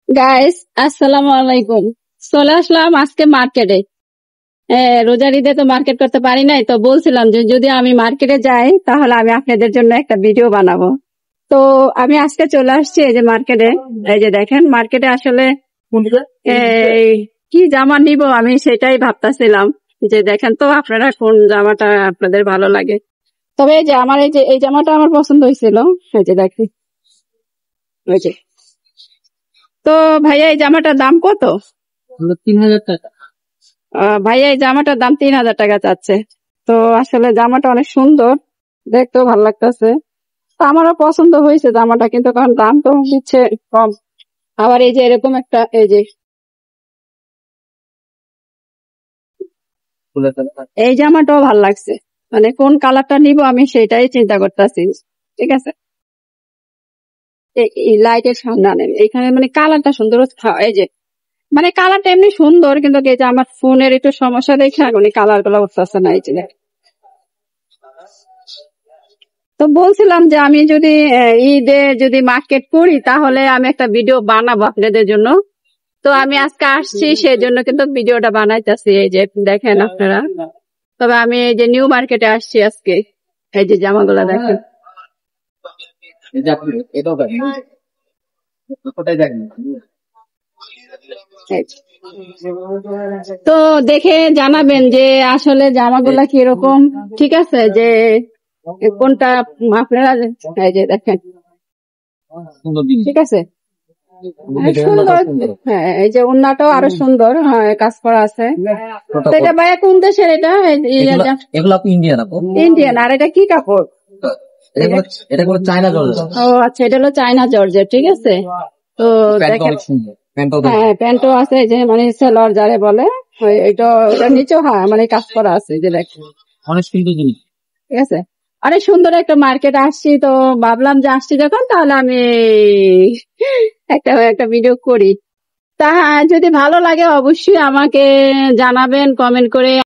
Guys, আসসালামু আলাইকুম। চলে আসলাম আজকে মার্কেটে। রোজার ঈদে তো মার্কেট করতে পারি নাই, তো বলছিলাম যে যদি আমি মার্কেটে যাই তাহলে আমি আপনাদের জন্য একটা ভিডিও বানাবো। তো আমি আজকে চলে আসছি এই যে মার্কেটে। এই যে দেখেন, মার্কেটে আসলে এই কি জামা নিব আমি সেটাই ভাবতেছিলাম। যে দেখেন তো আপনারা কোন জামাটা আপনাদের ভালো লাগে। তবে এই যে আমার এই জামাটা আমার পছন্দ হয়েছিল। এই যে দেখি, ওই যে। তো ভাইয়া, এই জামাটার দাম কত? হলো 3,000 টাকা। ভাইয়া, এই জামাটার দাম 3,000 টাকা চাচ্ছে। তো আসলে জামাটা অনেক সুন্দর, দেখতেও ভালো লাগতেছে। তো আমারও পছন্দ হয়েছে জামাটা, কিন্তু কারণ দাম তো দিচ্ছে কম। আবার এই যে এরকম একটা, এই যে এই জামাটাও ভালো লাগছে। মানে কোন কালারটা নিব আমি সেটাই চিন্তা করতেছি। ঠিক আছে, এই লাইটের সামনে আনেন এখানে, মানে কালারটা সুন্দর হচ্ছে। হ্যাঁ, এই যে মানে কালারটা এমনি সুন্দর, কিন্তু এই যে আমার ফোনের একটু সমস্যা দেখে মানে কালার গুলো উঠতেছে না। এই যে তো বলছিলাম যে আমি যদি ঈদে যদি মার্কেট করি তাহলে আমি একটা ভিডিও বানাবো আপনাদের জন্য। তো আমি আজকে আসছি সেই জন্য কিন্তু ভিডিওটা বানাইতেছি। এই যে দেখেন আপনারা। তবে আমি এই যে নিউ মার্কেটে আসছি আজকে। এই যে জামাগুলা দেখেন। এই যে। তো দেখে জানাবেন যে আসলে জামাগুলা কিরকম। ঠিক আছে, যে কোনটা আপনারা, এই যে দেখেন। ঠিক আছে, সুন্দর। হ্যাঁ, এই যে ওড়নাটাও আরো সুন্দর, হ্যাঁ, কাজ করা আছে। তো এটা ভাইয়া কোন দেশের? এটা এগুলো আপু ইন্ডিয়ান আপু। ইন্ডিয়ান। আর এটা কি কাপড়? এটা কোনো চায়না জর্জেট। ও আচ্ছা, এটা হলো চায়না জর্জেট। ঠিক আছে। তো দেখেন, হ্যাঁ, প্যান্টও আছে, এই যে মানে সেলর যারে বলে। ওটার নিচেও হ্যাঁ মানে কাজ করা আছে, এই যে দেখেন। অনেক সুন্দর জিনিস। ঠিক আছে, অনেক সুন্দর একটা মার্কেট আসছি। তো ভাবলাম যে আসছি যখন তাহলে আমি একটা একটা ভিডিও করি। তা যদি ভালো লাগে অবশ্যই আমাকে জানাবেন কমেন্ট করে।